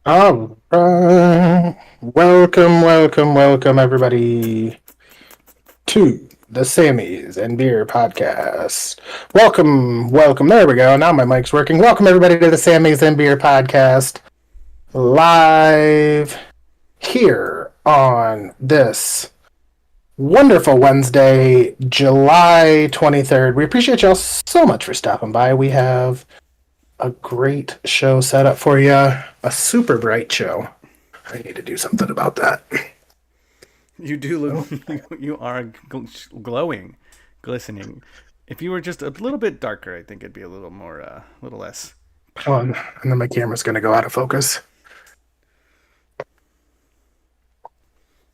All right. Welcome, everybody, to the Sammys and Beer podcast. Welcome. There we go. Now my mic's working. Welcome, everybody, to the Sammys and Beer podcast, live here on this wonderful Wednesday, July 23rd. We appreciate y'all so much for stopping by. We have a great show set up for you. A super bright show. I need to do something about that. You do look. You are glowing, glistening. If you were just a little bit darker, I think it'd be a little more, a little less. And then my camera's going to go out of focus.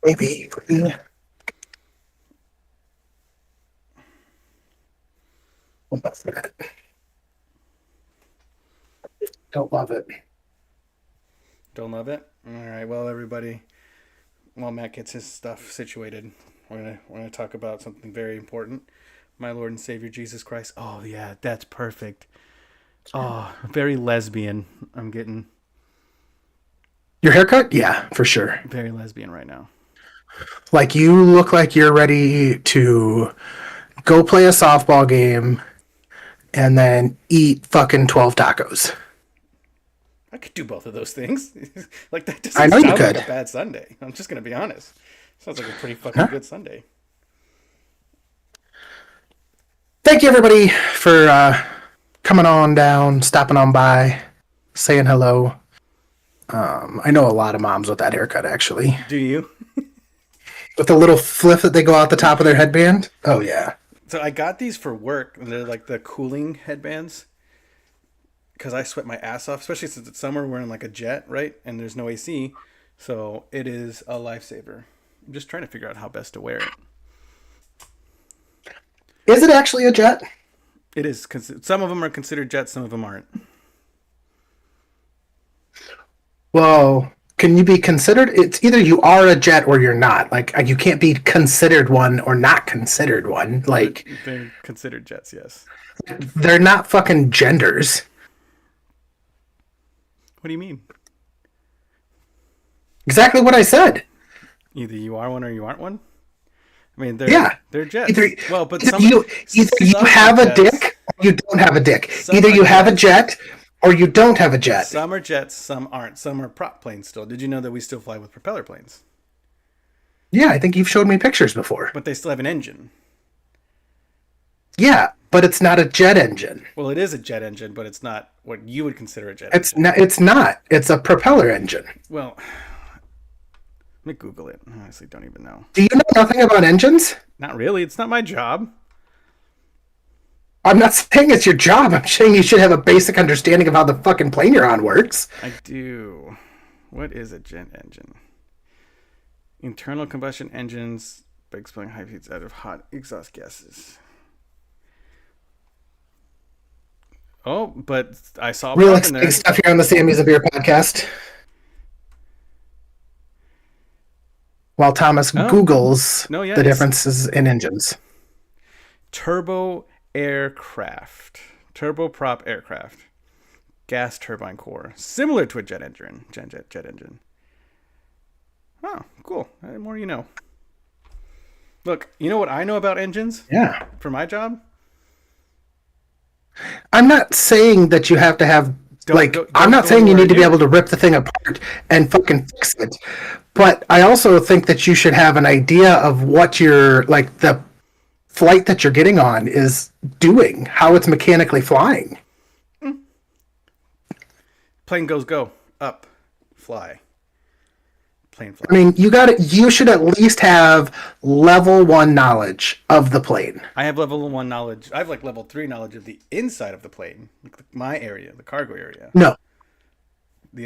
Maybe. Don't love it. Don't love it. All right. Well, everybody. While Matt gets his stuff situated, we're gonna talk about something very important. My Lord and Savior Jesus Christ. Oh yeah, that's perfect. Oh, very lesbian. I'm getting Your haircut? Yeah, for sure. very lesbian right now. Like, you look like you're ready to go play a softball game and then eat fucking 12 tacos. I could do both of those things. Like that I doesn't know you sound like could. a bad Sunday. I'm just gonna be honest. Sounds like a pretty fucking good Sunday. Thank you, everybody, for coming on down, stopping on by, saying hello. I know a lot of moms with that haircut, actually. Do you? With the little flip that they go out the top of their headband. Oh, yeah. So I got these for work, and they're like the cooling headbands. Because I sweat my ass off, especially since it's summer. We're in like a jet, right? And there's no AC, so it is a lifesaver. I'm just trying to figure out how best to wear it. Is it actually a jet? It is. Some of them are considered jets, some of them aren't. Well, can you be considered? It's either you are a jet or you're not. Like, you can't be considered one or not considered one. Like, They're considered jets, yes. they're not fucking genders. What do you mean? Exactly what I said. Either you are one or you aren't one. I mean, they're jets. But either some you have a dick or you don't have a dick. Either you have a jet or you don't have a jet. Some are jets, some aren't. Some are prop planes still. Did you know that we still fly with propeller planes? Yeah, I think you've showed me pictures before. But they still have an engine. Yeah, but it's not a jet engine. Well, it is a jet engine, but it's not what you would consider a jet engine. Not. It's not. It's a propeller engine. Well, let me Google it. I honestly don't even know. Do you know nothing about engines? Not really. It's not my job. I'm not saying it's your job. I'm saying you should have a basic understanding of how the fucking plane you're on works. I do. What is a jet engine? Internal combustion engines by expelling high heats out of hot exhaust gases. Oh, but I saw a real exciting stuff here on the Sammys of Beer podcast. While Thomas Googles the differences in engines. Turbo aircraft. Turboprop aircraft. Gas turbine core. Similar to a jet engine. Jet engine. Oh, cool. The more you know. Look, you know what I know about engines? Yeah. For my job? I'm not saying that you have to have I'm not saying you need to be able to rip the thing apart and fucking fix it. But I also think that you should have an idea of what your, like, the flight that you're getting on is doing, how it's mechanically flying. Plane goes go, up, fly. Plane fly. I mean, you should at least have level 1 knowledge of the plane. I have level 1 knowledge. I have like level 3 knowledge of the inside of the plane, like my area, the cargo area. No.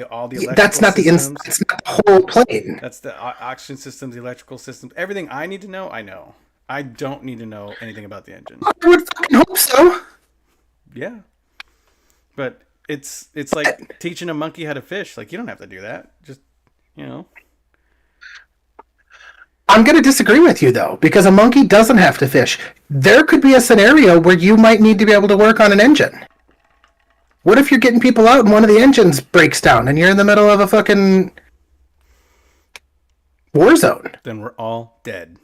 All the electrical that's not systems, the inside. It's not the whole plane. That's the oxygen systems, the electrical systems. Everything I need to know, I know. I don't need to know anything about the engine. I would fucking hope so. Yeah. But it's like teaching a monkey how to fish. Like, you don't have to do that. Just, you know. I'm going to disagree with you, though, because a monkey doesn't have to fish. There could be a scenario where you might need to be able to work on an engine. What if you're getting people out and one of the engines breaks down and you're in the middle of a fucking war zone? Then we're all dead.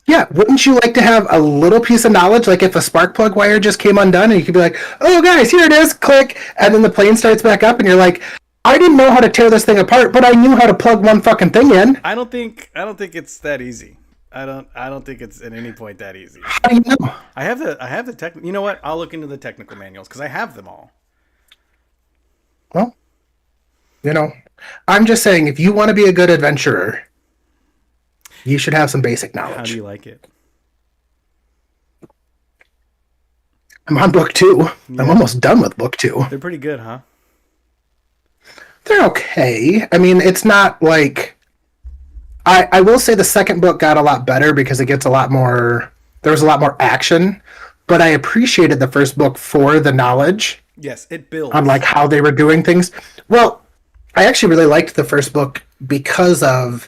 Yeah, wouldn't you like to have a little piece of knowledge, like if a spark plug wire just came undone and you could be like, oh guys, here it is, click, and then the plane starts back up and you're like, I didn't know how to tear this thing apart, but I knew how to plug one fucking thing in. I don't think it's that easy. I don't think it's at any point that easy. How do you know? I have the tech. You know what? I'll look into the technical manuals because I have them all. Well, I'm just saying, if you want to be a good adventurer, you should have some basic knowledge. How do you like it? I'm on book 2. Yeah. I'm almost done with book 2. They're pretty good, huh? They're okay. I mean, it's not like... I will say the second book got a lot better because it gets a lot more... There was a lot more action, but I appreciated the first book for the knowledge. Yes, it builds. On like how they were doing things. Well, I actually really liked the first book because of...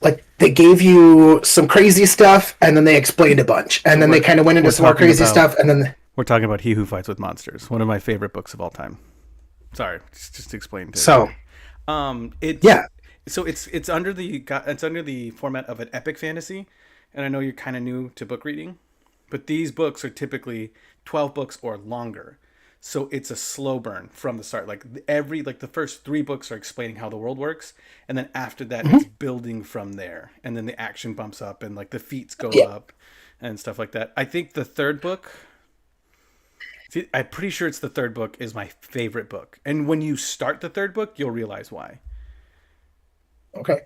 Like, they gave you some crazy stuff, and then they explained a bunch. And then they kind of went into some more crazy stuff, and then... We're talking about He Who Fights with Monsters, one of my favorite books of all time. Sorry, just to explain to So... So it's under the format of an epic fantasy, and I know you're kind of new to book reading, but these books are typically 12 books or longer. So it's a slow burn from the start. Like the first 3 books are explaining how the world works, and then after that it's building from there, and then the action bumps up and like the feats go up and stuff like that. I think the third book, I'm pretty sure it's the third book, is my favorite book. And when you start the third book, you'll realize why. Okay.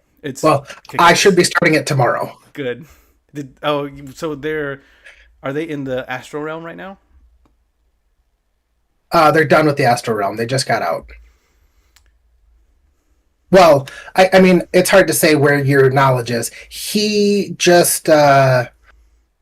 I should be starting it tomorrow. Good. So are they in the astral realm right now? They're done with the astral realm. They just got out. Well, I mean, it's hard to say where your knowledge is. He just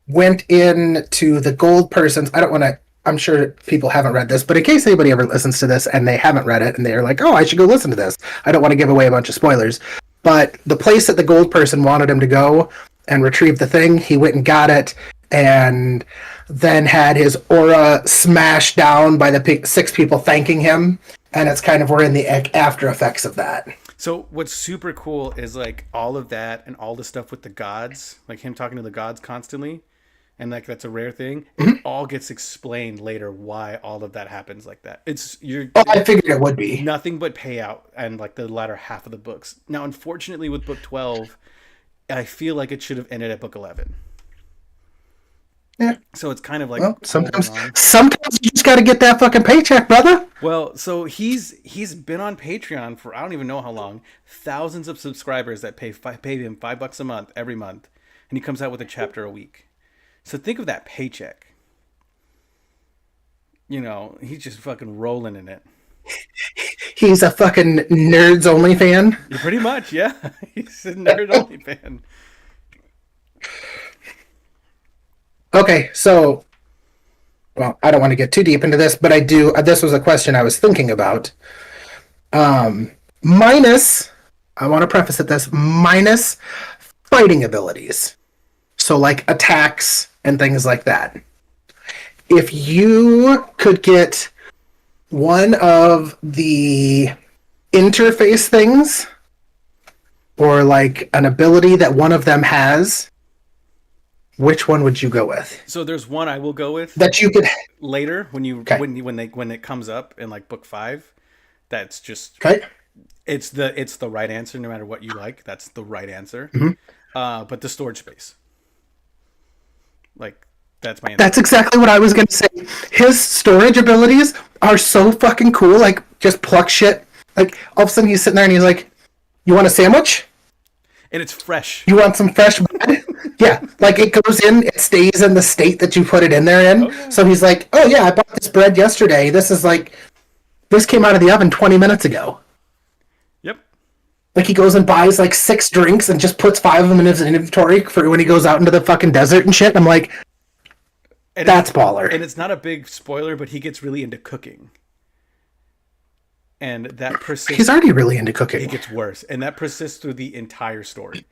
went into the gold persons. I don't want to... I'm sure people haven't read this, but in case anybody ever listens to this and they haven't read it and they're like, oh, I should go listen to this. I don't want to give away a bunch of spoilers. But the place that the gold person wanted him to go and retrieve the thing, he went and got it and then had his aura smashed down by the 6 people thanking him. And it's kind of, we're in the after effects of that. So what's super cool is like all of that and all the stuff with the gods, like him talking to the gods constantly. And like that's a rare thing. It all gets explained later why all of that happens like that. I figured it would be nothing but payout and like the latter half of the books. Now, unfortunately, with book 12, I feel like it should have ended at book 11. Yeah. So it's kind of like sometimes you just got to get that fucking paycheck, brother. Well, so he's been on Patreon for I don't even know how long. Thousands of subscribers that pay him $5 a month every month, and he comes out with a chapter a week. So think of that paycheck. He's just fucking rolling in it. He's a fucking nerds only fan. Pretty much, yeah. He's a nerd only fan. Okay, so, well, I don't want to get too deep into this, but I do. This was a question I was thinking about. Minus, I want to preface it this, minus fighting abilities. So like attacks and things like that. If you could get one of the interface things, or like an ability that one of them has, which one would you go with? So there's one I will go with that you could later when it comes up in like book 5. That's just okay. It's the right answer no matter what you like. That's the right answer. But the storage space. Like, that's my answer. That's exactly what I was going to say. His storage abilities are so fucking cool. Like, just pluck shit. Like, all of a sudden he's sitting there and he's like, you want a sandwich? And it's fresh. You want some fresh bread? Yeah. Like, it goes in, it stays in the state that you put it in there in. Okay. So he's like, oh yeah, I bought this bread yesterday. This came out of the oven 20 minutes ago. Yep. Like, he goes and buys like 6 drinks and just puts 5 of them in his inventory for when he goes out into the fucking desert and shit. I'm like, that's baller. And it's not a big spoiler, but he gets really into cooking. And that persists. He's already really into cooking. It gets worse. And that persists through the entire story.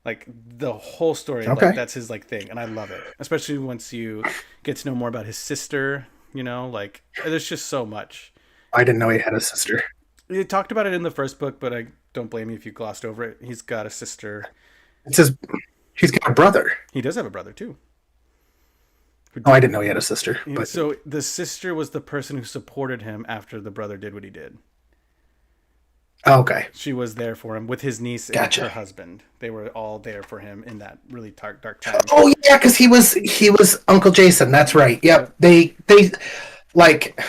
Like, the whole story. Okay. Like, that's his like thing. And I love it. Especially once you get to know more about his sister. Like there's just so much. I didn't know he had a sister. He talked about it in the first book, but I don't blame you if you glossed over it. He's got a sister. It says he's got a brother. He does have a brother too. Oh, I didn't know he had a sister. But So the sister was the person who supported him after the brother did what he did. oh, okay, She was there for him with his niece and gotcha. her husband. They were all there for him in that really dark time. Oh yeah, because he was Uncle Jason. That's right. Yeah. Yep. They like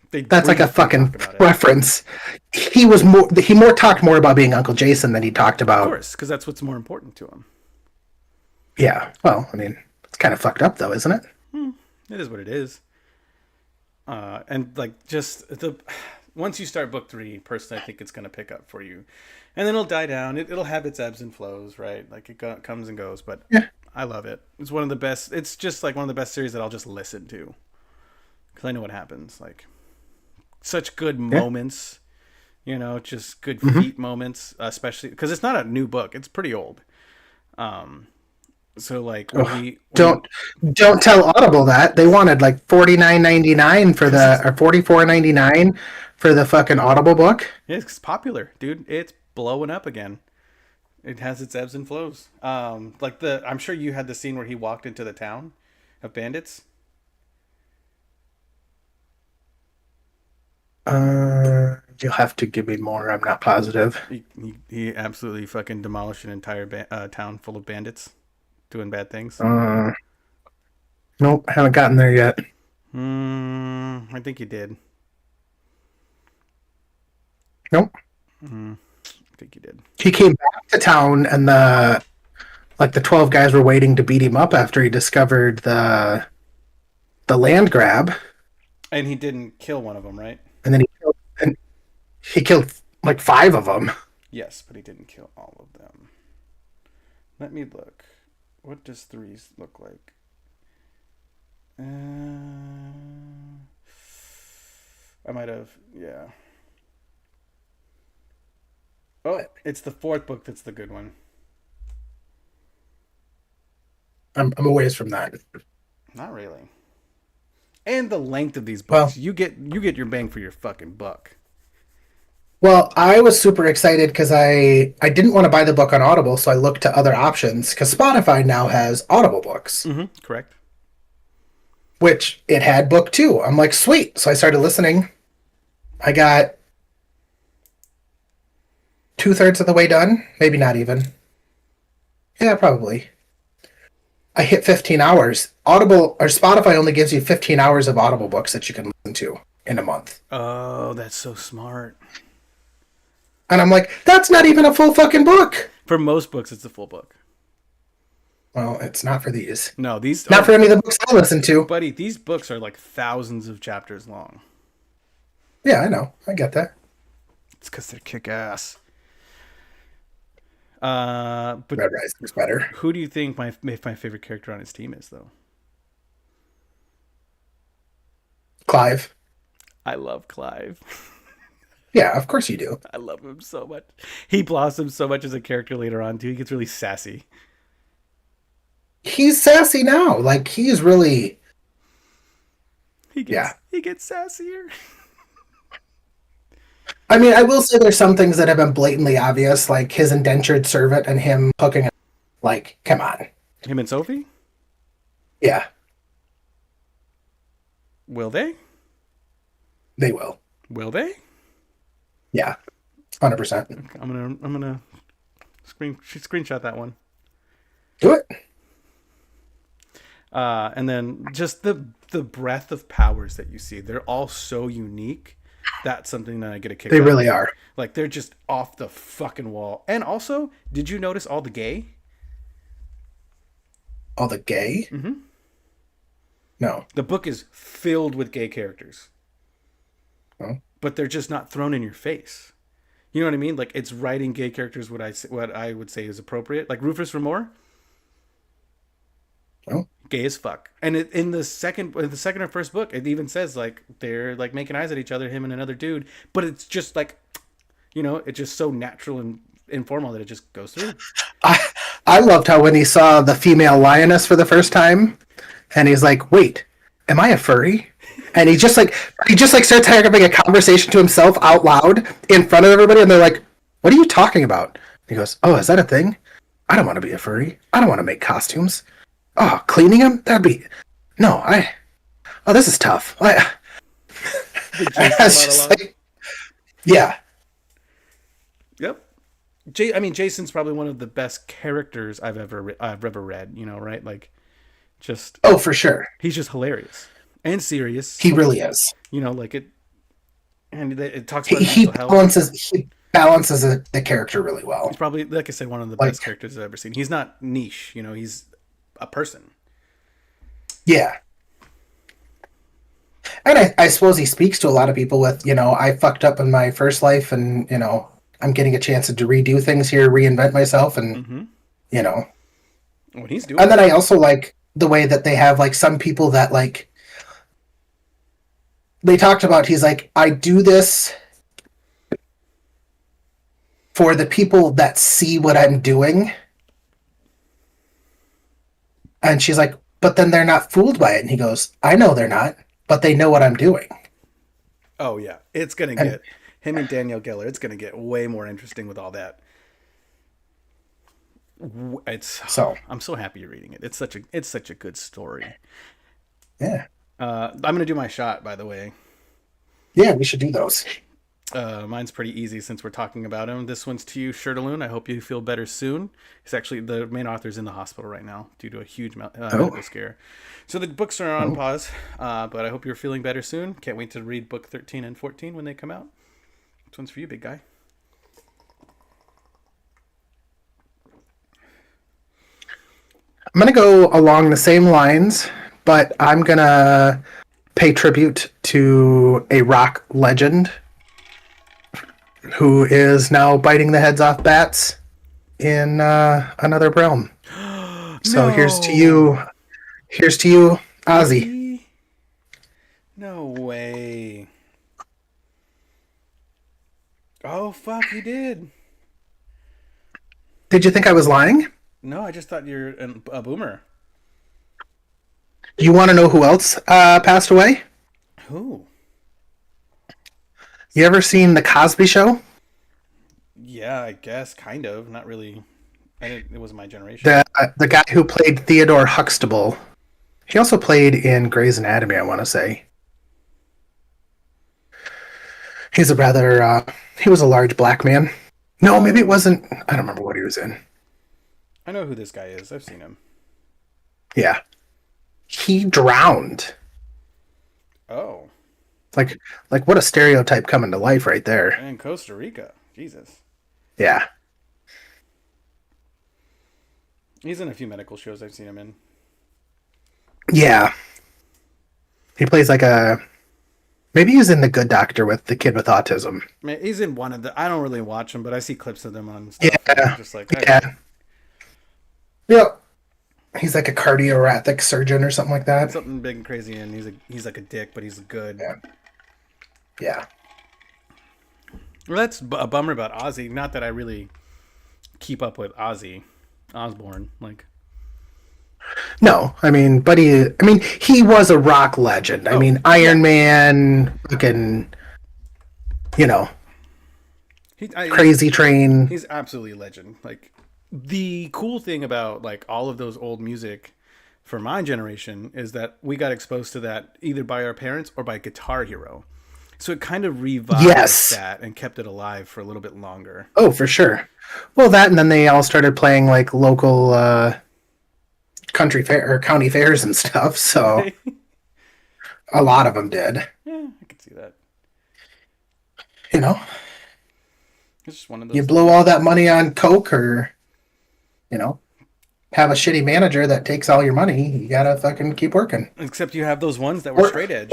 They that's like a briefly fucking talk about it. reference. He more talked more about being Uncle Jason than he talked Of about. course, because that's what's more important to him. Yeah. Well, I mean, it's kind of fucked up though, isn't it? It is what it is. And like just the once you start book 3, personally, I think it's going to pick up for you, and then it'll die down. It'll have its ebbs and flows, right? Like comes and goes, but Yeah. I love it. It's one of the best. It's just like one of the best series that I'll just listen to because I know what happens. Like such good moments, just good feet moments, especially because it's not a new book; it's pretty old. So like Don't tell Audible that they wanted like $49.99 for the or $44.99 for the fucking Audible book. it's popular, dude. It's blowing up again. It has its ebbs and flows. I'm sure you had the scene where he walked into the town of bandits. You'll have to give me more. I'm not positive. He absolutely fucking demolished an entire town full of bandits doing bad things. Nope, haven't gotten there yet. I think he did. Nope. I think he did. He came back to town, and the 12 guys were waiting to beat him up after he discovered the land grab, And he didn't kill one of them, right? and then he killed like 5 of them. Yes, but he didn't kill all of them. Let me look. What does 3s look like? I might have, yeah. Oh, it's the 4th book that's the good one. I'm a ways from that. Not really. And the length of these Well- books, you get your bang for your fucking buck. Well, I was super excited because I didn't want to buy the book on Audible, so I looked to other options because Spotify now has Audible books, Correct. which it had book 2. I'm like, sweet. So I started listening. I got 2/3 of the way done, maybe not even. Yeah, probably. I hit 15 hours. Audible or Spotify only gives you 15 hours of Audible books that you can listen to in a month. Oh, that's so smart. And I'm like, that's not even a full fucking book. For most books, it's a full book. Well, it's not for these. No, these Not for any of the books I listen to. buddy. These books are like thousands of chapters long. Yeah, I know. I get that. It's because they're kick ass. But Red Rising's better. who do you think my favorite character on his team is, though? Clive. I love Clive. Yeah, of course you do. I love him so much. He blossoms so much as a character later on too. He gets really sassy. He's sassy now. Like, he's really... He gets sassier. I mean, I will say there's some things that have been blatantly obvious, like his indentured servant and him hooking up. Like, come on. Him and Sophie? Yeah, Will they? they will. Will they? Yeah, 100%. I'm gonna screenshot that one. Do it. And then just the breadth of powers that you see. They're all so unique. That's something that I get a kick out They of. really are. Like they're just off the fucking wall. And also, did you notice all the gay? All the gay? Mm-hmm. No. The book is filled with gay characters. Oh. But they're just not thrown in your face. You know what I mean? Like it's writing gay characters what I would say is appropriate. Like Rufus Remore, Oh. gay as fuck. And in the second or first book, it even says like they're like making eyes at each other, him and another dude. But it's just like, it's just so natural and informal that it just goes through. I loved how when he saw the female lioness for the first time, and he's like, wait, am I a furry? And he just like starts having a conversation to himself out loud in front of everybody, and they're like, "What are you talking about?" He goes, "Oh, is that a thing? I don't want to be a furry. I don't want to make costumes. Oh, cleaning them? That'd be no. Oh, this is tough. The I Jason was just monologue. like, yeah, Yep. I mean, Jason's probably one of the best characters I've ever read. You know, right? Like, just oh for sure, he's just hilarious and serious. he really is. You know, like it talks He about he mental health. balances the character really He's well. probably, like I said, one of the Like, best characters I've ever seen. He's not niche. You know, he's a person. yeah. And I suppose he speaks to a lot of people with, I fucked up in my first life and, I'm getting a chance to redo things here, reinvent myself and, Mm-hmm. you know. When he's doing And then it. I also like the way that they have like some people that like they talked about he's like, I do this for the people that see what I'm doing. And she's like, but then they're not fooled by it. And he goes, I know they're not, but they know what I'm doing. Oh yeah, it's gonna And get him and Danielle Geller. It's gonna get way more interesting with all that. It's so, I'm so happy you're reading it. It's such a good story. yeah. I'm gonna do my shot, by the way. Yeah, we should do those. Mine's pretty easy since we're talking about him. This one's to you, Shirtaloon. I hope you feel better soon. He's actually the main author's in the hospital right now due to a huge medical scare. So the books are on pause, but I hope you're feeling better soon. Can't wait to read book 13 and 14 when they come out. This one's for you, big guy. I'm going to go along the same lines, but I'm going to pay tribute to a rock legend who is now biting the heads off bats in another realm. So here's to you. Here's to you, Ozzy. No way. Oh, fuck, he did. Did you think I was lying? No, I just thought you're a boomer. You want to know who else passed away? Who? You ever seen The Cosby Show? Yeah, I guess, kind of. Not really. It wasn't my generation. The guy who played Theodore Huxtable. He also played in Grey's Anatomy, I want to say. He's a rather, he was a large black man. No, maybe it wasn't. I don't remember what he was in. I know who this guy is. I've seen him. Yeah. He drowned. Oh. Like what a stereotype coming to life right there. And Costa Rica. Jesus. Yeah. He's in a few medical shows I've seen him in. Yeah. He plays like maybe he's in The Good Doctor with the kid with autism. I mean, he's in one of the. I don't really watch him, but I see clips of them on stuff. Yeah. I'm just like, okay. Yeah. Yep. He's like a cardiothoracic surgeon or something like that. Something big and crazy, and he's like a dick, but he's good. Yeah. Yeah. Well, that's a bummer about Ozzy. Not that I really keep up with Ozzy Osbourne. Like, No, I mean, he was a rock legend. I mean, Iron Man, fucking, Crazy Train. He's absolutely a legend. Like, the cool thing about like all of those old music for my generation is that we got exposed to that either by our parents or by Guitar Hero. So it kind of revived that and kept it alive for a little bit longer. Oh, for sure. Well, that and then they all started playing like local country fair or county fairs and stuff. So a lot of them did. Yeah, I could see that. It's just one of those. You blow all that money on Coke or, have a shitty manager that takes all your money. You gotta fucking keep working. Except you have those ones that were straight edge.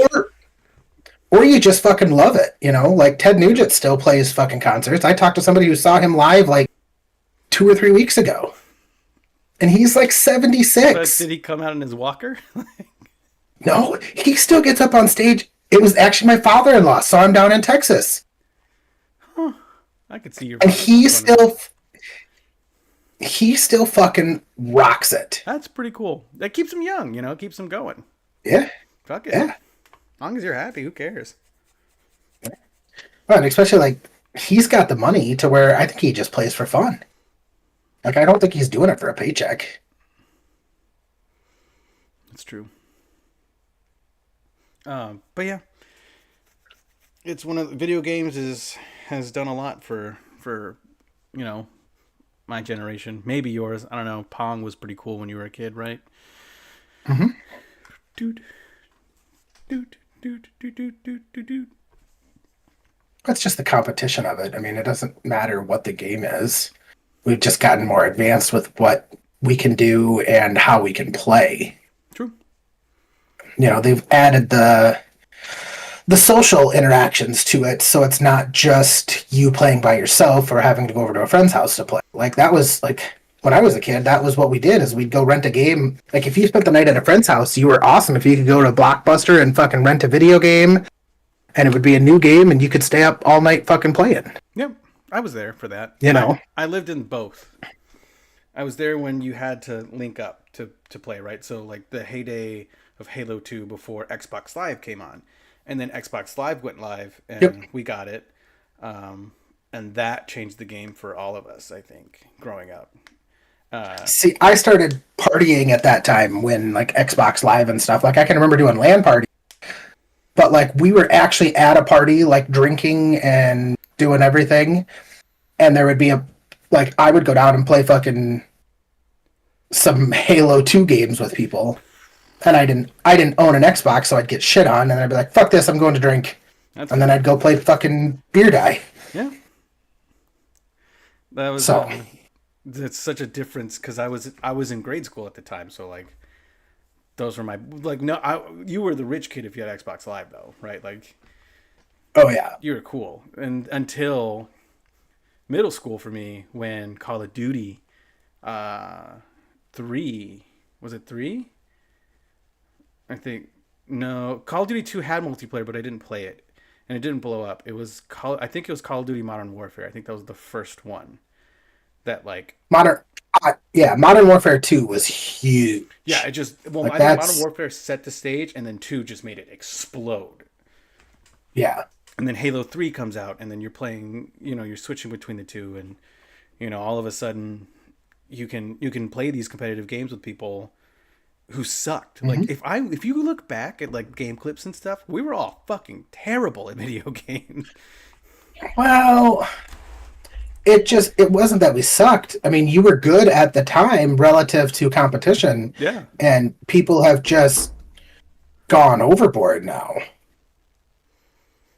Or you just fucking love it, Like Ted Nugent still plays fucking concerts. I talked to somebody who saw him live like 2 or 3 weeks ago. And he's like 76. But did he come out in his walker? No, he still gets up on stage. It was actually my father-in-law saw him down in Texas. Huh. I could see your. And he still fucking rocks it. That's pretty cool. That keeps him young, keeps him going. Yeah. Fuck it. Yeah. long as you're happy, who cares? Well, and especially like he's got the money to where I think he just plays for fun. Like I don't think he's doing it for a paycheck. That's true. But yeah, it's one of the video games is has done a lot for you know my generation. Maybe yours. I don't know. Pong was pretty cool when you were a kid, right? Hmm. Dude, dude, dude, dude, dude, dude, dude, dude. That's just the competition of it. I mean, it doesn't matter what the game is. We've just gotten more advanced with what we can do and how we can play. True. They've added the social interactions to it, so it's not just you playing by yourself or having to go over to a friend's house to play. Like that was like when I was a kid, that was what we did is we'd go rent a game. Like if you spent the night at a friend's house, you were awesome if you could go to Blockbuster and fucking rent a video game and it would be a new game and you could stay up all night fucking playing. Yep. I was there for that. You know? I lived in both. I was there when you had to link up to play, right? So like the heyday of Halo 2 before Xbox Live came on. And then Xbox Live went live and Yep. we got it. And that changed the game for all of us, I think, growing up. See, I started partying at that time when like Xbox Live and stuff. Like I can remember doing LAN parties, but like we were actually at a party, like drinking and doing everything, and there would be like I would go down and play fucking some Halo 2 games with people, and I didn't own an Xbox, so I'd get shit on, and I'd be like, "Fuck this, I'm going to drink," That's and then I'd go play fucking Beer Die. yeah. That was So it's such a difference because I was in grade school at the time, so like those were my like no you were the rich kid if you had Xbox Live though, right? Like oh yeah, you were cool. And until middle school for me when Call of Duty 3 was it 3? I think no, Call of Duty 2 had multiplayer but I didn't play it and it didn't blow up. I think it was Call of Duty Modern Warfare. I think that was the first one that like modern. Yeah, Modern Warfare 2 was huge. yeah, it just well Like I think Modern that's Warfare set the stage and then 2 just made it explode. yeah. And then Halo 3 comes out and then you're playing, you're switching between the two and all of a sudden you can play these competitive games with people who sucked. Mhm. Like if you look back at like game clips and stuff, we were all fucking terrible at video games. Well, it wasn't that we sucked. I mean, you were good at the time relative to competition, Yeah. and people have just gone overboard now.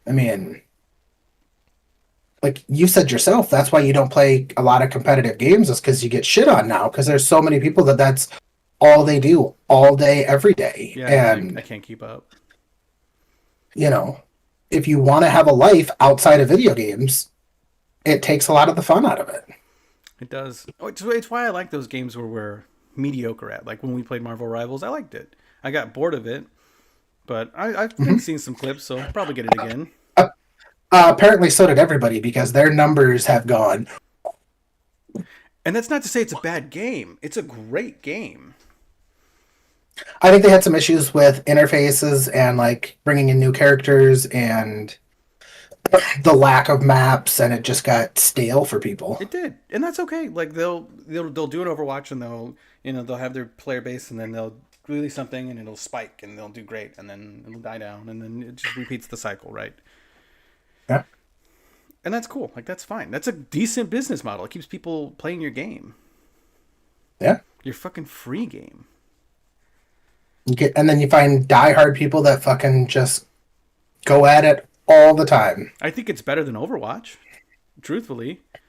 I mean, like you said yourself, that's why you don't play a lot of competitive games is because you get shit on now because there's so many people that's all they do all day, every day. Yeah, And I can't keep up. you know, if you want to have a life outside of video games, it takes a lot of the fun out of it. It does. Oh, it's why I like those games where we're mediocre at. Like when we played Marvel Rivals, I liked it. I got bored of it, but I've been seeing some clips, so I'll probably get it again. Apparently, so did everybody because their numbers have gone. And that's not to say it's a bad game. It's a great game. I think they had some issues with interfaces and like bringing in new characters and the lack of maps, and it just got stale for people. It did, and that's okay. Like they'll do an Overwatch, and they'll have their player base, and then they'll release something, and it'll spike, and they'll do great, and then it'll die down, and then it just repeats the cycle, right? Yeah. And that's cool. Like that's fine. That's a decent business model. It keeps people playing your game, Yeah. your fucking free game. And then you find diehard people that fucking just go at it all the time. I think it's better than Overwatch. Truthfully, I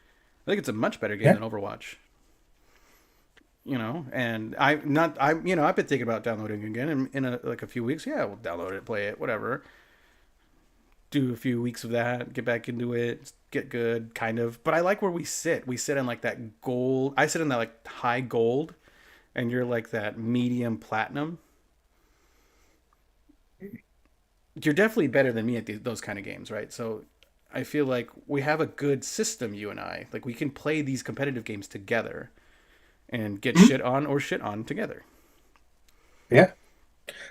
think it's a much better game Yeah. than Overwatch. And I've been thinking about downloading it again in a few weeks. Yeah, we'll download it, play it, whatever. Do a few weeks of that, get back into it, get good, kind of. But I like where we sit. We sit in like that gold. I sit in that like high gold, and you're like that medium platinum. You're definitely better than me at those kind of games, right? So I feel like we have a good system, you and I. Like we can play these competitive games together and get shit on or shit on together. Yeah.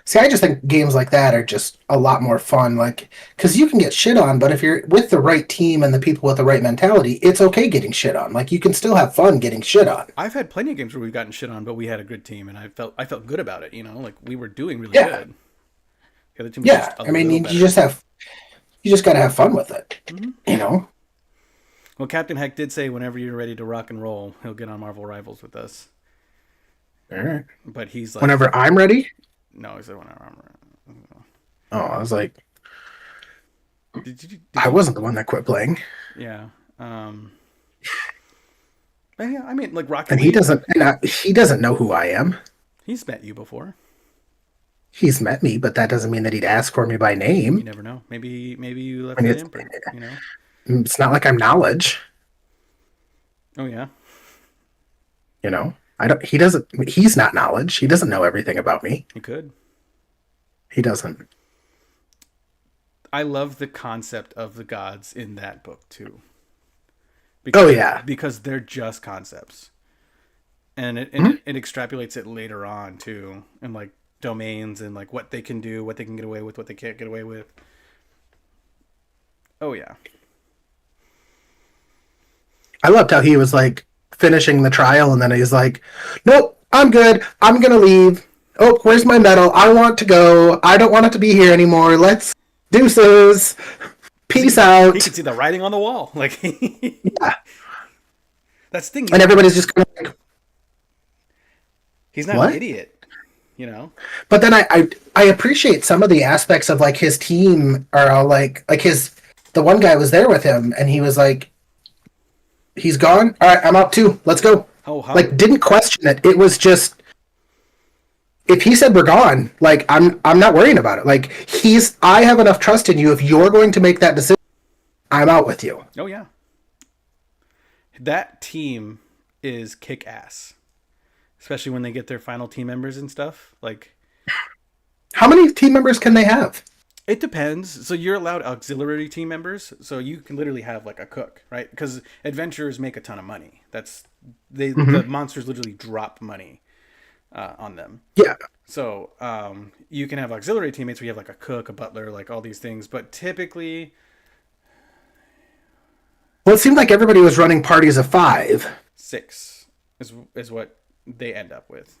See, I just think games like that are just a lot more fun. Like, because you can get shit on, but if you're with the right team and the people with the right mentality, it's okay getting shit on. Like, you can still have fun getting shit on. I've had plenty of games where we've gotten shit on, but we had a good team, and I felt good about it. You know, like we were doing really Yeah, good. The other team was just yeah. a I mean, little better. you just got to have fun with it. Hmm. You know? Well, Captain Heck did say whenever you're ready to rock and roll, he'll get on Marvel Rivals with us. All right. But he's like, Whenever I'm ready. no, he said whenever I'm. Oh, I was like, Did I you? wasn't the one that quit playing, Yeah. But yeah, I mean, like Rocket and he League, doesn't. He doesn't know who I am. he's met you before. He's met me, but that doesn't mean that he'd ask for me by You name. never know. Maybe you I left mean, an imprint. You know. it's not like I'm knowledge. Oh yeah. You know, I don't. He doesn't. He's not knowledge. He doesn't know everything about me. You could. He doesn't. I love the concept of the gods in that book too, Oh because yeah. because they're just concepts, and it and Mhm. it, it extrapolates it later on too, and like domains and like what they can do, what they can get away with, what they can't get away with. Oh yeah. I loved how he was like finishing the trial, and then he's like, "Nope, I'm good. I'm gonna leave. Oh, where's my medal? I want to go. I don't want it to be here anymore. Let's deuces. Peace He out." could see the writing on the wall. Like Yeah. that's the thing. And everybody's just kind of like, He's not an "What?" idiot. You know. But then I appreciate some of the aspects of like his team are all like his the one guy was there with him, and he was like, "He's gone. All right, I'm out too. Let's go." Oh, how Like, didn't question it. It was just if he said we're gone, like I'm not worrying about it. Like I have enough trust in you. If you're going to make that decision, I'm out with you. Oh yeah. That team is kick ass. Especially when they get their final team members and stuff. Like How many team members can they have? it depends. So you're allowed auxiliary team members. So you can literally have like a cook, right? Because adventurers make a ton of money. The Mm-hmm. monsters literally drop money on them. Yeah. So you can have auxiliary teammates where you have like a cook, a butler, like all these things. But typically Well, it seemed like everybody was running parties of 5. six is what they end up with.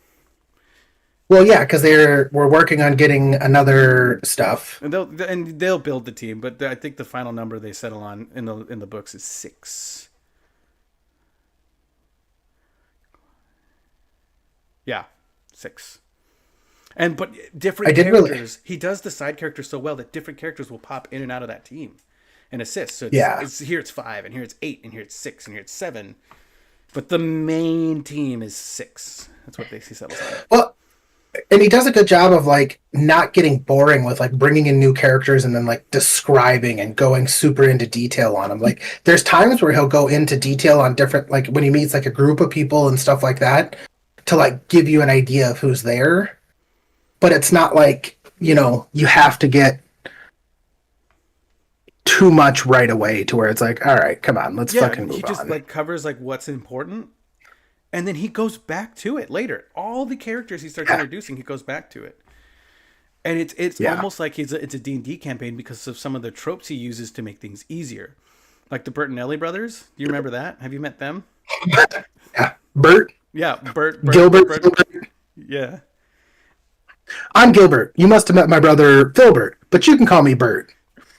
Well, yeah, because we're working on getting another stuff. And they'll build the team, but I think the final number they settle on in the books is six. Yeah, six. And but I different did really, characters. He does the side characters so well that different characters will pop in and out of that team and assist. So yeah. it's here it's five, and here it's eight, and here it's six, and here it's seven. But the main team is six. That's what they see settles on. Well, and he does a good job of like not getting boring with like bringing in new characters and then like describing and going super into detail on them. Like there's times where he'll go into detail on different like when he meets like a group of people and stuff like that to like give you an idea of who's there. But it's not like, you have to get too much right away to where it's like, all right, come on, let's Yeah, fucking he move just on. like covers like what's important, and then he goes back to it later. All the characters he starts Yeah. introducing, he goes back to it, and it's Yeah. almost like it's a D&D campaign because of some of the tropes he uses to make things easier, like the Bertinelli brothers. Do you remember that? Have you met them? Yeah. Bert, Yeah, Gilbert, Bert. Filbert. Yeah, I'm Gilbert. You must have met my brother Filbert, but you can call me Bert.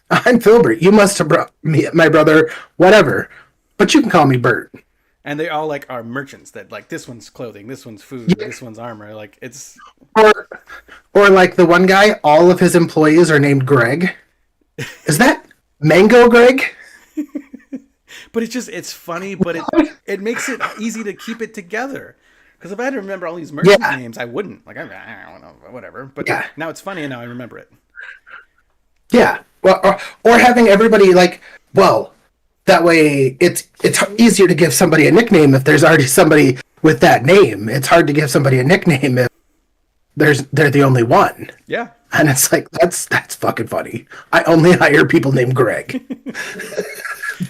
I'm Filbert. You must have met my brother whatever, but you can call me Bert. and they all like are merchants that like this one's clothing, this one's food, this one's armor. Like it's Or, or like the one guy, all of his employees are named Greg. Is that Mango Greg? But it's funny, but it makes it easy to keep it together. Because if I had to remember all these merchant Yeah. names, I wouldn't. Like I don't know, whatever. But Yeah. now it's funny, and now I remember it. Yeah. Well, or having everybody like, well, that way it's easier to give somebody a nickname if there's already somebody with that name. It's hard to give somebody a nickname if they're the only one. Yeah, And it's like that's fucking funny. I only hire people named Greg.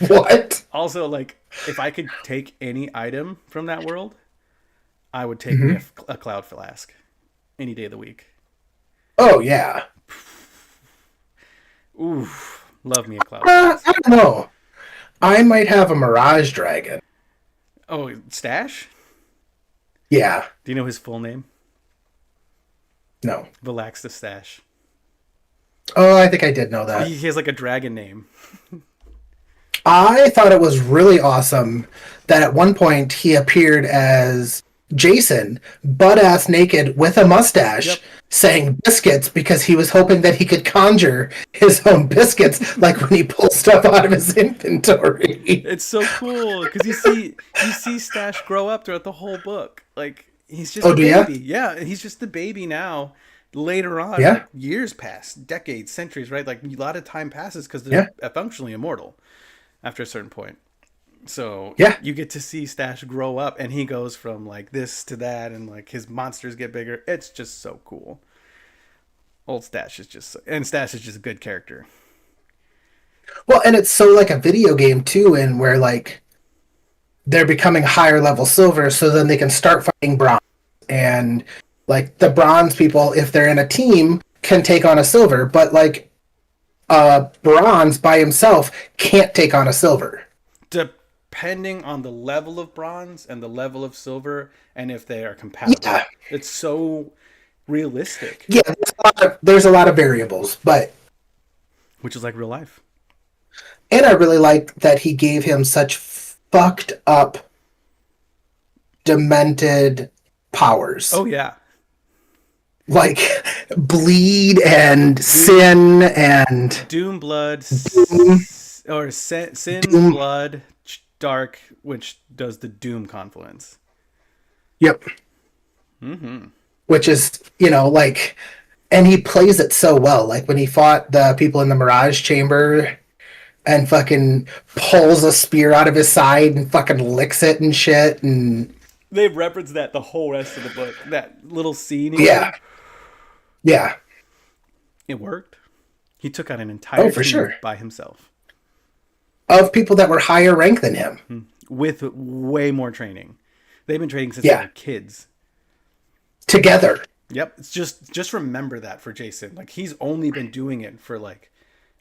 What? also, like, if I could take any item from that world, I would take me a cloud flask any day of the week. Oh yeah. Ooh, love me a Cloud Strife. I don't know. I might have a Mirage Dragon. Oh, Stash? Yeah. Do you know his full name? No. Relax the Stash. Oh, I think I did know that. He has like a dragon name. I thought it was really awesome that at one point he appeared as Jason, butt ass naked with a mustache, Yep. saying biscuits because he was hoping that he could conjure his own biscuits, like when he pulls stuff out of his inventory. It's so cool because you see Stash grow up throughout the whole book. Like he's just Oh, a do ya? baby. Yeah, he's just a baby now. Later on, Yeah, like years pass, decades, centuries, right? Like a lot of time passes because yeah, they're functionally immortal after a certain point. So yeah. you get to see Stash grow up, and he goes from like this to that, and like his monsters get bigger. It's just so cool. Old Stash is just, and Stash is just a good character. Well, and it's so like a video game too, and where like they're becoming higher level silver, so then they can start fighting bronze. And like the bronze people, if they're in a team, can take on a silver, but like bronze by himself can't take on a silver. Depending on the level of bronze and the level of silver, and if they are compatible, Yeah, it's so realistic, yeah. There's a lot of variables, but which is like real life. and I really like that he gave him such fucked up, demented powers. Oh yeah, Like bleed and Doom, sin and Doom Blood, doom, or Sin doom. Blood Dark, which does the Doom confluence. Yep. Mm-hmm. Which is, like, and he plays it so well. Like when he fought the people in the Mirage Chamber and fucking pulls a spear out of his side and fucking licks it and shit. And They've referenced that the whole rest of the book. That little scene he yeah, did, yeah. it worked. He took out an Oh, entire for team sure. by himself Of people that were higher rank than him. with way more training. They've been training since they Yeah. were kids. Together. Yep. It's just remember that for Jason. Like he's only been doing it for like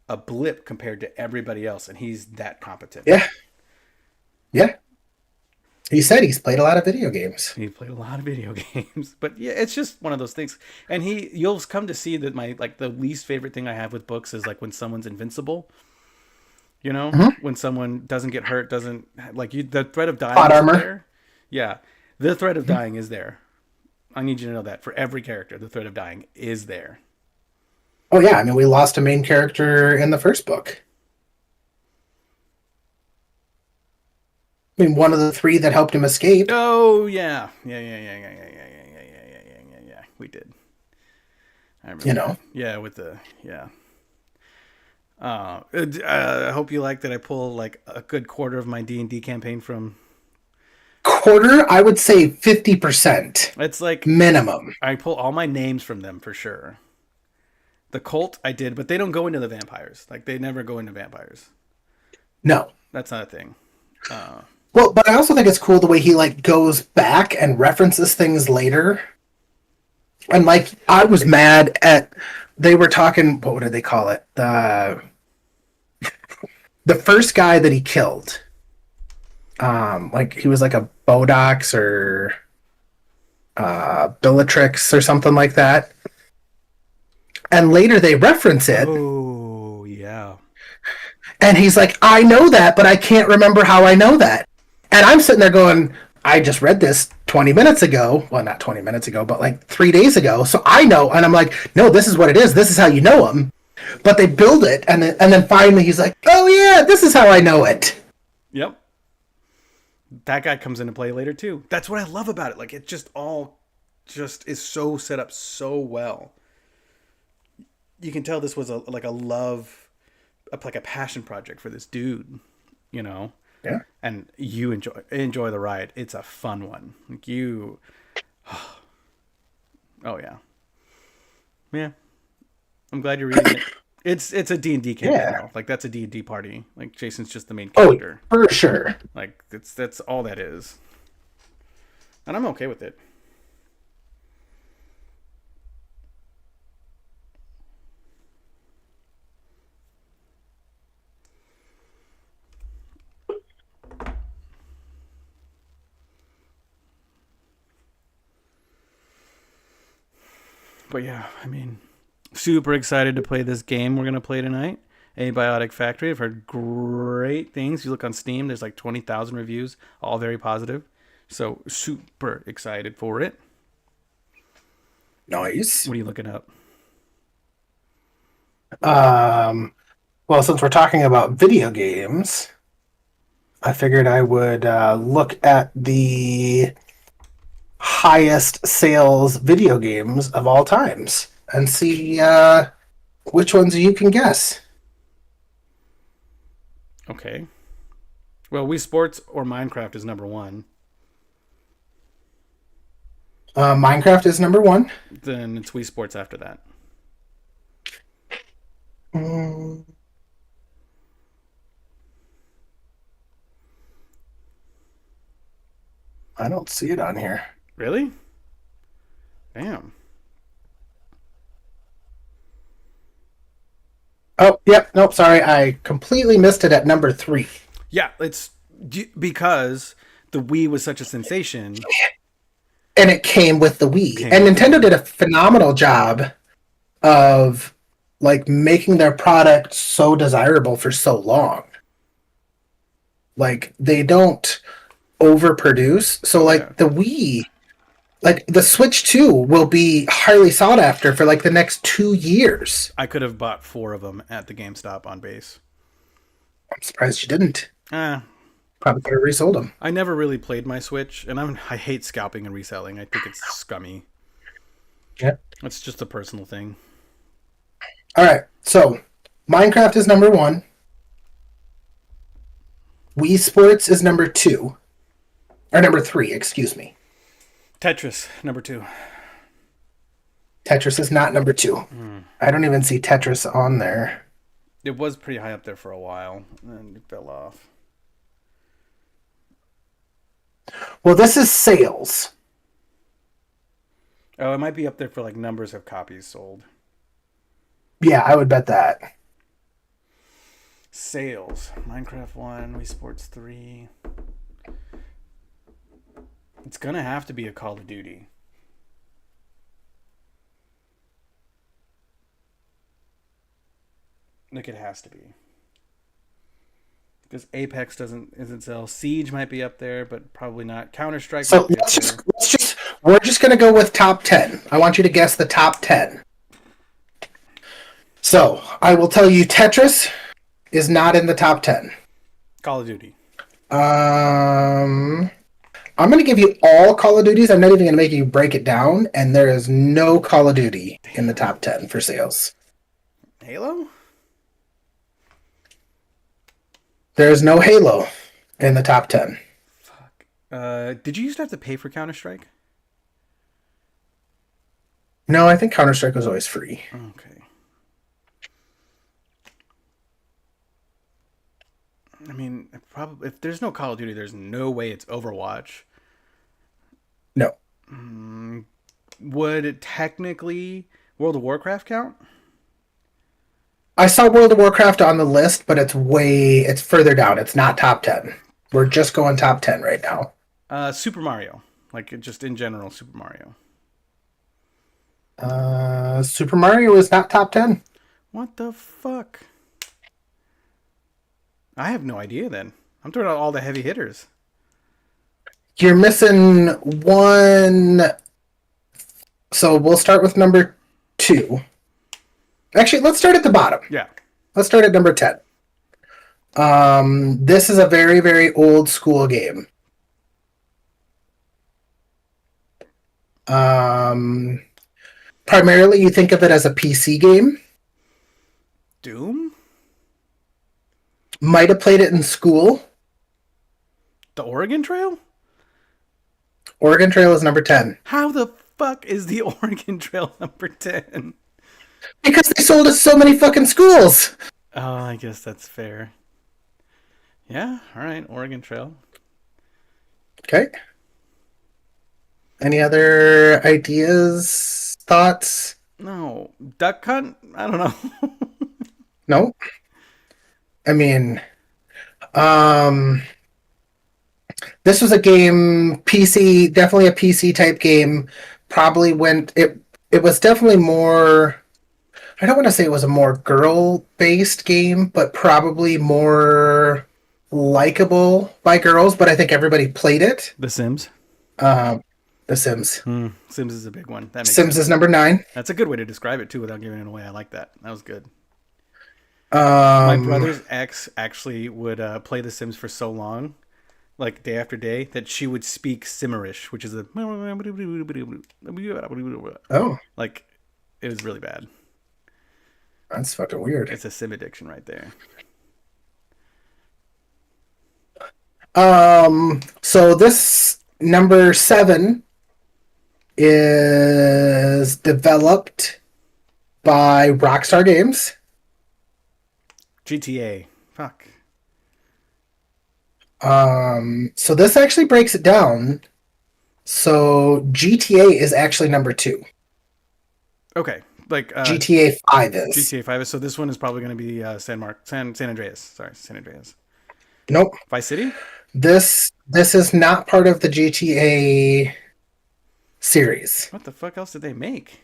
a blip compared to everybody else, and he's that competent. Yeah. Yeah. He said he's played a lot of video games. He played a lot of video games, but yeah, it's just one of those things. And you'll come to see that my like the least favorite thing I have with books is like when someone's invincible. You know, Mm-hmm. when someone doesn't get hurt, doesn't like you. The threat of dying Hot isn't armor. there. Yeah, the threat of dying is there. I need you to know that for every character, the threat of dying is there. Oh, yeah. I mean, we lost a main character in the first book. I mean, one of the three that helped him escape. Oh yeah, yeah. We did. I remember You that. know, Yeah, with the yeah. I hope you like that. I pull like a good quarter of my D&D campaign from. quarter, I would say 50% It's like minimum. I pull all my names from them for sure. The cult I did, but they don't go into the vampires. Like they never go into vampires. No. That's not a thing. Well, but I also think it's cool the way he like goes back and references things later. And like I was mad at they were talking what did they call it? The first guy that he killed. Like he was like a Bodox or Bellatrix or something like that. And later they reference it, Oh yeah. and he's like, I know that, but I can't remember how I know that. And I'm sitting there going, I just read this 20 minutes ago. Well, not 20 minutes ago, but like 3 days ago. So I know. And I'm like, no, this is what it is. This is how you know him. But they build it. And then finally he's like, oh, yeah, this is how I know it. Yep. That guy comes into play later too. That's what I love about it. Like it just all just is so set up so well. You can tell this was like a love, like a passion project for this dude, you know. Yeah. And you enjoy the ride. It's a fun one. Like you, oh yeah, yeah. I'm glad you're reading it. It's a D&D campaign Yeah. though. Like that's a D&D party. Like Jason's just the main Oh, character. for sure. Like that's all that is, and I'm okay with it. But yeah, I mean, super excited to play this game we're gonna play tonight. Abiotic Factory. I've heard great things. You look on Steam, there's like 20,000 reviews, all very positive. So super excited for it. Nice. What are you looking up? Well, since we're talking about video games, I figured I would look at the highest sales video games of all times and see which ones you can guess. Okay. Well, Wii Sports or Minecraft is number one. Minecraft is number one. Then it's Wii Sports after that. Mm, I don't see it on here. Really? Damn. Oh, yep. Nope. Sorry, I completely missed it at number 3. Yeah, it's because the Wii was such a sensation. And it came with the Wii. Came And with Nintendo did a phenomenal job of like making their product so desirable for so long. Like they don't overproduce. So like Yeah. the Wii, like the Switch 2 will be highly sought after for like the next 2 years. I could have bought 4 of them at the GameStop on base. I'm surprised you didn't. Ah, Probably could have resold them. I never really played my Switch, and I hate scalping and reselling. I think it's scummy. Yeah. It's just a personal thing. All right. So Minecraft is number 1. Wii Sports is number 2. Or number 3, excuse me. Tetris, number 2. Tetris is not number 2. I don't even see Tetris on there. It was pretty high up there for a while, and then it fell off. Well, this is sales. Oh, it might be up there for like numbers of copies sold. Yeah, I would bet that. Sales. Minecraft 1, Wii Sports 3. It's gonna have to be a Call of Duty. Like it has to be. Because Apex isn't sell. Siege might be up there, but probably not. Counter Strike. So we're just gonna go with top 10. I want you to guess the top 10. So I will tell you Tetris is not in the top 10. Call of Duty. I'm going to give you all Call of Duties. I'm not even going to make you break it down. And there is no Call of Duty in the top 10 for sales. Halo? There is no Halo in the top 10. Fuck. Did you used to have to pay for Counter Strike? No, I think Counter-Strike was always free. Okay. I mean, probably if there's no Call of Duty, there's no way it's Overwatch. No. Would it technically World of Warcraft count? I saw World of Warcraft on the list, but it's further down. It's not top 10. We're just going top 10 right now. Super Mario, like just in general, Super Mario. Super Mario is not top 10. What the fuck? I have no idea then. I'm throwing out all the heavy hitters. You're missing one. So we'll start with number 2. Actually, let's start at the bottom. Yeah. Let's start at number 10. This is a very, very old school game. Primarily, you think of it as a PC game. Doom? Might have played it in school. The Oregon Trail? Oregon Trail is number 10. How the fuck is the Oregon Trail number 10? Because they sold us so many fucking schools. Oh, I guess that's fair. Yeah, alright, Oregon Trail. Okay. Any other ideas, thoughts? No. Duck Hunt? I don't know. No. I mean, this was a game, PC, definitely a PC type game. Probably went it it was definitely more. I don't want to say it was a more girl-based game, but probably more likable by girls. But I think everybody played it. The Sims. Um, The Sims. Sims is a big one. That makes Sims sense. is number 9. That's a good way to describe it too, without giving it away. I like that. That was good. My Um, brother's ex actually would play The Sims for so long, like day after day, that she would speak Simmerish, which is a oh, like it was really bad. that's fucking weird. It's a sim addiction right there. So this number 7 is developed by Rockstar Games. GTA. Fuck. So this actually breaks it down. So GTA is actually number 2. Okay, like GTA 5 is. GTA 5. So this one is probably going to be San Andreas. Sorry, San Andreas. Nope. Vice City. This is not part of the GTA series. What the fuck else did they make?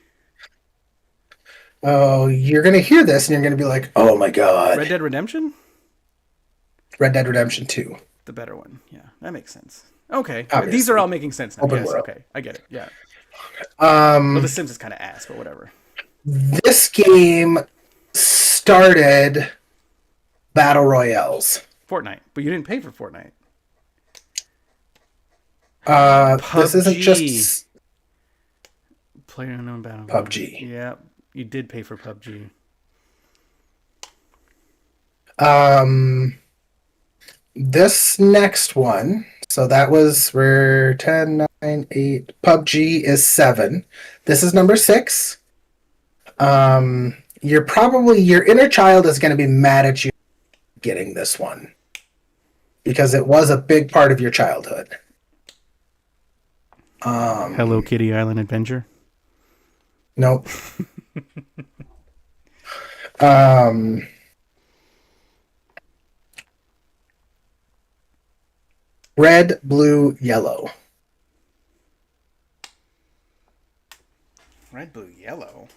Oh, you're gonna hear this and you're gonna be like, "Oh my god!" Red Dead Redemption. Red Dead Redemption 2. The better one. Yeah, that makes sense. Okay, Obviously. these are all making sense now. Open Yes, world. okay, I get it. Yeah. Well, The Um, Sims is kind of ass, but whatever. this game started battle royales. Fortnite, but you didn't pay for Fortnite. This isn't PUBG. just Player Unknown Battle. PUBG. Yeah, you did pay for PUBG. This next one. So that was where 10, 9, 8. PUBG is 7. This is number 6. Your inner child is going to be mad at you getting this one because it was a big part of your childhood. Hello Kitty Island Adventure. Nope. um, Red, blue, yellow. Red, blue, yellow.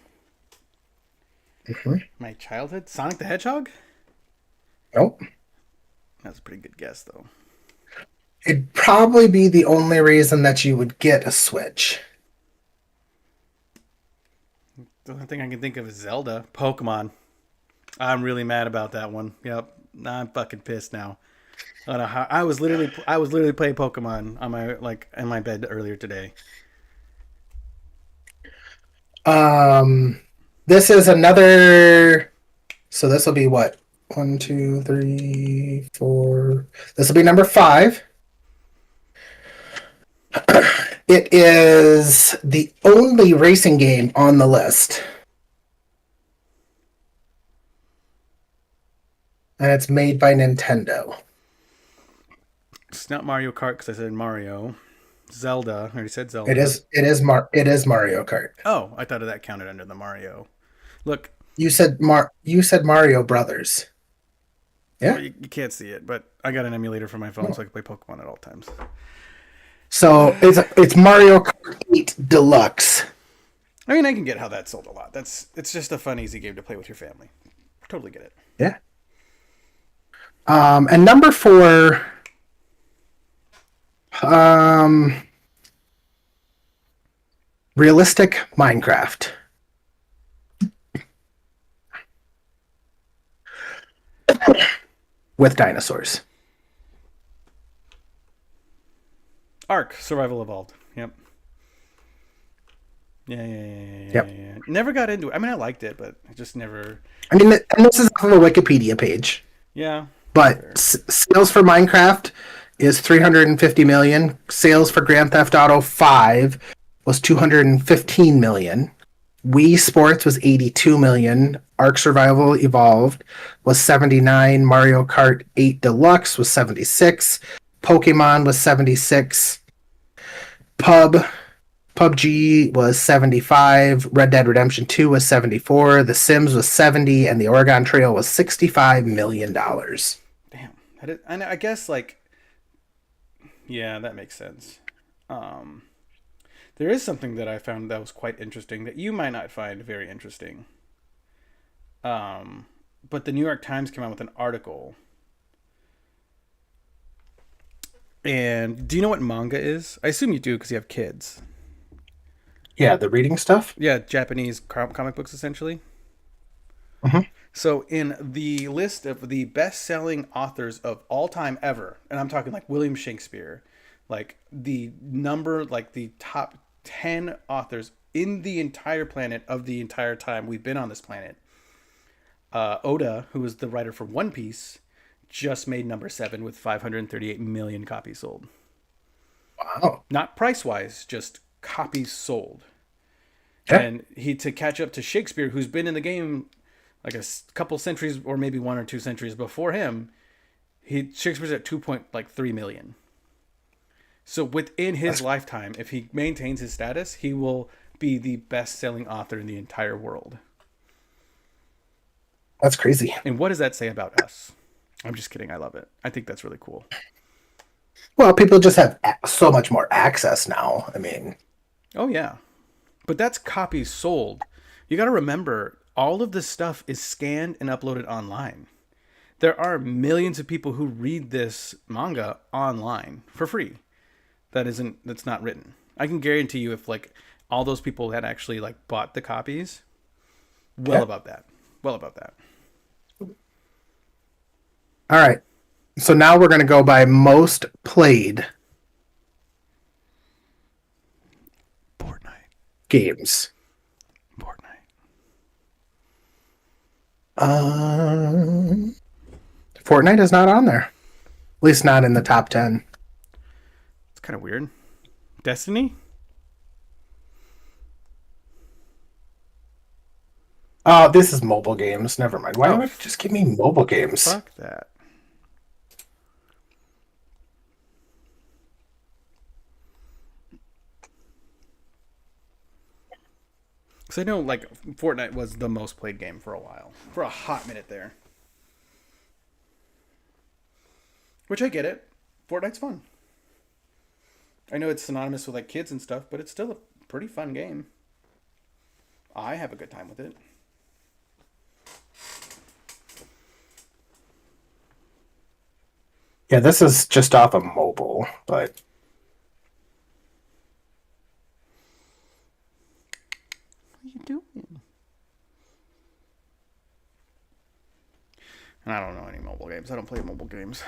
Mhm. My childhood. Sonic the Hedgehog. Nope. That's a pretty good guess, though. It'd probably be the only reason that you would get a Switch. The only thing I can think of is Zelda. Pokemon. I'm really mad about that one. Yep. I'm fucking pissed now. I don't know how, I was literally playing Pokemon on my in my bed earlier today. This is another. So this will be what? 1, 2, 3, 4. This will be number 5. It is the only racing game on the list. And it's made by Nintendo. It's not Mario Kart because I said Mario. Zelda. I already said Zelda. It is Mario Kart. Oh, I thought that counted under the Mario. Look, You said Mario Brothers. Yeah. you can't see it, but I got an emulator for my phone so I can play Pokemon at all times. So it's Mario Kart 8 Deluxe. I mean, I can get how that sold a lot. It's just a fun, easy game to play with your family. Totally get it. Yeah. And number 4, realistic Minecraft. With dinosaurs. Ark Survival Evolved. Yep. Yeah. Yep. Yeah. Never got into it. I mean, I liked it, but I just never. I mean, and this is off of a Wikipedia page. Yeah. But sales for Minecraft is 350 million. Sales for Grand Theft Auto 5 was 215 million. Wii Sports was 82 million. Ark Survival Evolved was 79. Mario Kart 8 Deluxe was 76. Pokemon was 76. PUBG was 75. Red Dead Redemption 2 was 74. The Sims was 70. And the Oregon Trail was $65 million. Damn. I guess, like, yeah, that makes sense. There is something that I found that was quite interesting that you might not find very interesting. But the New York Times came out with an article. And do you know what manga is? I assume you do because you have kids. Yeah, the reading stuff. Yeah, Japanese comic books essentially. Hmm. So in the list of the best-selling authors of all time ever, and I'm talking like William Shakespeare, like the top 10 authors in the entire planet of the entire time we've been on this planet. Oda, who was the writer for One Piece, just made number 7 with 538 million copies sold. Wow. Not price-wise, just copies sold. Yeah. And to catch up to Shakespeare, who's been in the game like a couple centuries or maybe 1 or 2 centuries before him, Shakespeare's at 2.3 million. So within his lifetime, if he maintains his status, he will be the best-selling author in the entire world. That's crazy. And what does that say about us? I'm just kidding. I love it. I think that's really cool. Well, people just have so much more access now. I mean, Oh yeah, but that's copies sold. You got to remember, all of this stuff is scanned and uploaded online. There are millions of people who read this manga online for free. That's not written. I can guarantee you, if like all those people had actually like bought the copies, well yeah. above that. Well above that. All right. So now we're going to go by most played Fortnite. games. Fortnite. Fortnite is not on there. At least not in the top 10. It's kind of weird. Destiny? Oh, this is mobile games. Never mind. Why Oh, don't you just give me mobile games? Fuck that. Because I know, like, Fortnite was the most played game for a while. For a hot minute there. Which I get it. Fortnite's fun. I know it's synonymous with, like, kids and stuff, but it's still a pretty fun game. I have a good time with it. Yeah, this is just off of mobile, but What are you doing? I don't know any mobile games. I don't play mobile games.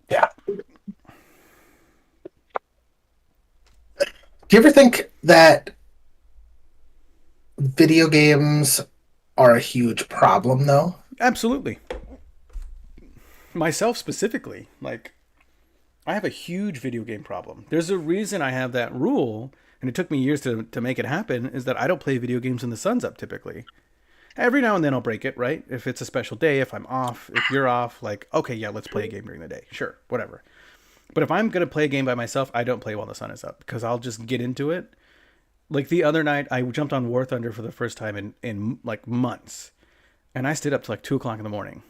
yeah. Do you ever think that video games are a huge problem, though? Absolutely. Myself specifically, like, I have a huge video game problem. There's a reason I have that rule, and it took me years to make it happen, is that I don't play video games when the sun's up typically. Every now and then I'll break it, right? If it's a special day, if I'm off, if you're off, like, okay, yeah, let's play a game during the day. Sure, whatever. But if I'm going to play a game by myself, I don't play while the sun is up because I'll just get into it. Like the other night, I jumped on War Thunder for the first time in like months. And I stayed up to like 2 o'clock in the morning.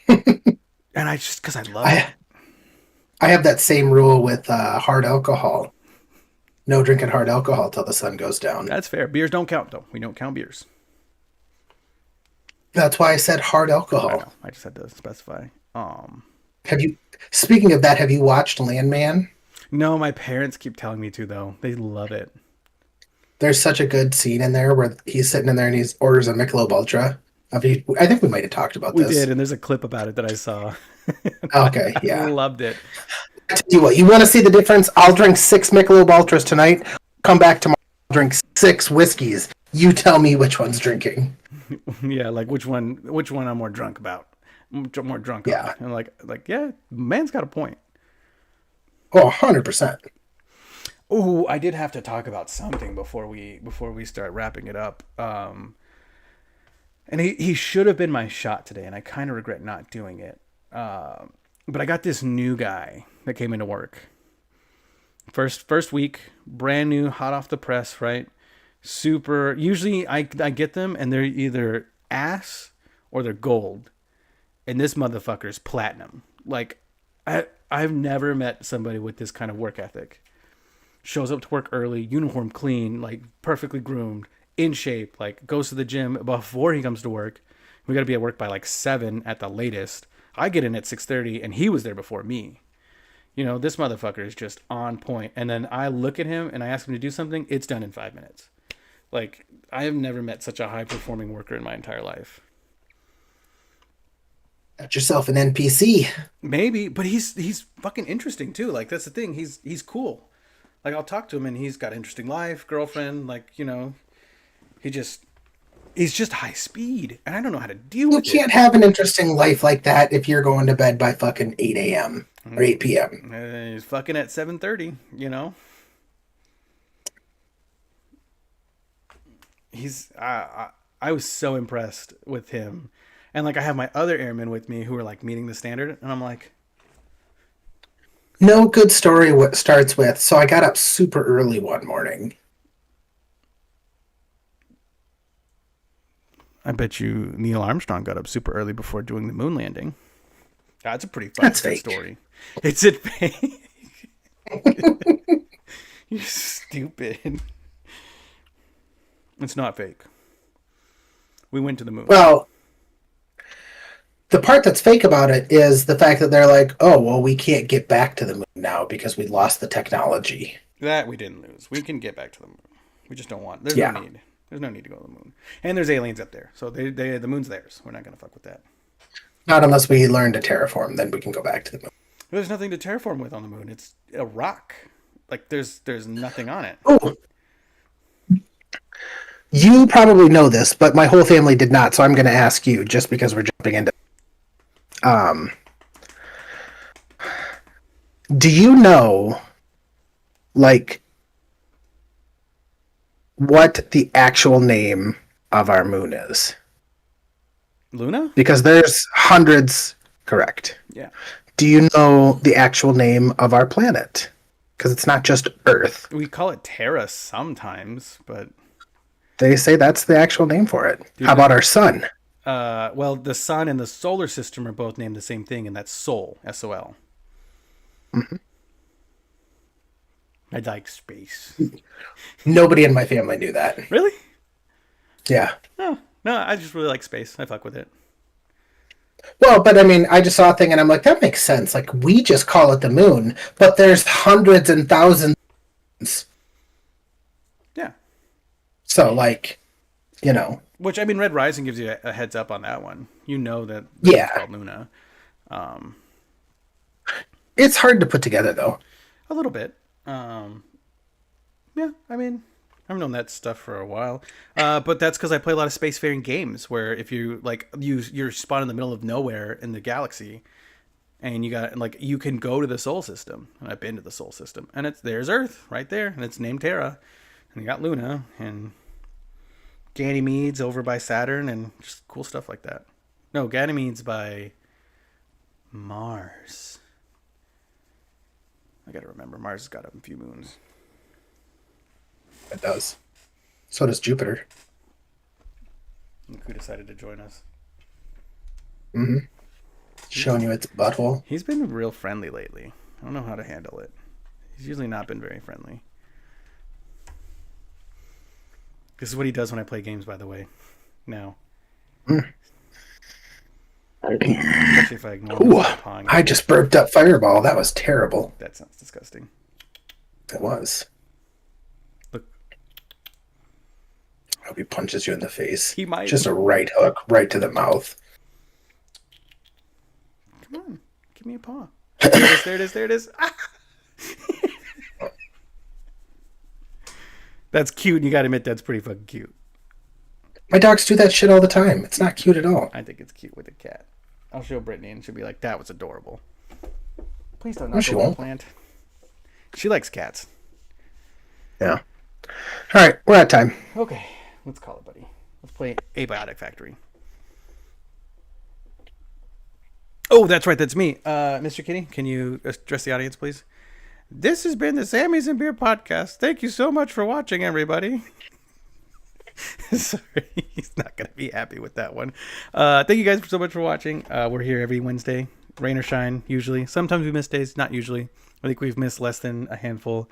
And because I love it. I have that same rule with hard alcohol. No drinking hard alcohol till the sun goes down. That's fair. Beers don't count, though. We don't count beers. That's why I said hard I alcohol. know. I just had to specify. Speaking of that, have you watched Landman? No, my parents keep telling me to, though. They love it. There's such a good scene in there where he's sitting in there and he orders a Michelob Ultra. I think we might have talked about We this. did, and there's a clip about it that I saw. Okay, I yeah. loved it. I tell you what, you want to see the difference? I'll drink 6 Michelob Ultras tonight. Come back tomorrow, I'll drink 6 whiskeys. You tell me which one's drinking. Yeah, like which one I'm more drunk about. More drunk Yeah. on. And like, yeah, man's got a point. Oh, 100%. Oh, I did have to talk about something before we start wrapping it up. And he should have been my shot today, and I kind of regret not doing it. But I got this new guy that came into work. First week, brand new, hot off the press, right? Super. Usually, I get them, and they're either ass or they're gold, and this motherfucker's platinum. Like, I've never met somebody with this kind of work ethic. Shows up to work early, uniform clean, like perfectly groomed, in shape, like goes to the gym before he comes to work. We got to be at work by like 7 at the latest. I get in at 6:30 and he was there before me. This motherfucker is just on point. And then I look at him and I ask him to do something, it's done in 5 minutes. Like, I have never met such a high performing worker in my entire life. Got yourself an NPC. Maybe, but he's fucking interesting too. Like, that's the thing. He's cool. Like, I'll talk to him and he's got an interesting life, girlfriend, like, he's just high speed and I don't know how to deal with it. You can't have an interesting life like that if you're going to bed by fucking 8 a.m. or 8 p.m. He's fucking at 7:30, I was so impressed with him. And like I have my other airmen with me who are like meeting the standard and I'm like, no good story starts with, so I got up super early one morning. I bet you Neil Armstrong got up super early before doing the moon landing. That's a pretty That's fun fake. story. Is it fake? You're stupid. It's not fake. We went to the moon. Well, the part that's fake about it is the fact that they're like, oh, well, we can't get back to the moon now because we lost the technology. That we didn't lose. We can get back to the moon. We just don't want. There's Yeah. no need. There's no need to go to the moon. And there's aliens up there. So the moon's theirs. We're not going to fuck with that. Not unless we learn to terraform, then we can go back to the moon. There's nothing to terraform with on the moon. It's a rock. Like there's nothing on it. Oh, you probably know this, but my whole family did not, so I'm going to ask you just because we're jumping into. Do you know, like, what the actual name of our moon is? Luna? Because there's hundreds. Correct. Yeah. Do you know the actual name of our planet? Because it's not just Earth. We call it Terra sometimes, but They say that's the actual name for it. How about our sun? well, the sun and the solar system are both named the same thing, and that's Sol, S-O-L. Mm-hmm. I like space. Nobody in my family knew that. Really? Yeah. No, I just really like space. I fuck with it. Well, but I mean, I just saw a thing and I'm like, that makes sense. Like, we just call it the moon, but there's hundreds and thousands. Yeah. So, like, Which, I mean, Red Rising gives you a heads up on that one. You know that Yeah. it's called Luna. It's hard to put together, though. A little bit. Yeah, I mean, I've known that stuff for a while. But that's because I play a lot of spacefaring games where if you, like, you're spawned in the middle of nowhere in the galaxy and you got, like, you can go to the Sol system. And I've been to the Sol system. And there's Earth right there. And it's named Terra. And you got Luna and Ganymede's over by Saturn and just cool stuff like that. No, Ganymede's by Mars. I gotta remember, Mars has got a few moons. It does. So does Jupiter. Look who decided to join us. Mm-hmm. Showing you its butthole. He's been real friendly lately. I don't know how to handle it. He's usually not been very friendly. This is what he does when I play games, by the way. Now. Especially if I ignore Ooh, him pawing. I just burped up Fireball. That was terrible. That sounds disgusting. It was. Look. I hope he punches you in the face. He might. Just a right hook, right to the mouth. Come on. Give me a paw. There it is. There it is. Ah! That's cute, and you gotta admit that's pretty fucking cute. My dogs do that shit all the time. It's not cute at all. I think it's cute with a cat. I'll show Brittany, and she'll be like, "That was adorable." Please don't No, knock she over the won't. plant. She likes cats. Yeah. All right, we're at time. Okay, let's call it, buddy. Let's play Abiotic Factory. Oh, that's right. That's me. Mr. Kitty, can you address the audience, please? This has been the Sammys and Beer Podcast. Thank you so much for watching, everybody. Sorry, he's not going to be happy with that one. Thank you guys so much for watching. We're here every Wednesday, rain or shine, usually. Sometimes we miss days, not usually. I think we've missed less than a handful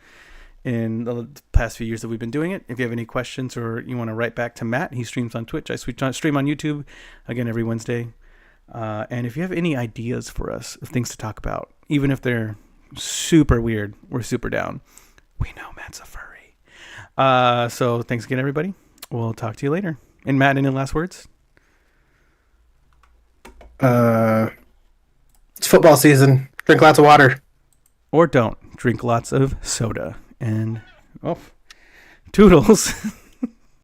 in the past few years that we've been doing it. If you have any questions or you want to write back to Matt, he streams on Twitch. I stream on YouTube, again, every Wednesday. And if you have any ideas for us of things to talk about, even if they're super weird, we're super down. We know Matt's a furry. So thanks again, everybody. We'll talk to you later. And Matt, any last words? It's football season. Drink lots of water. Or don't. Drink lots of soda. And, toodles.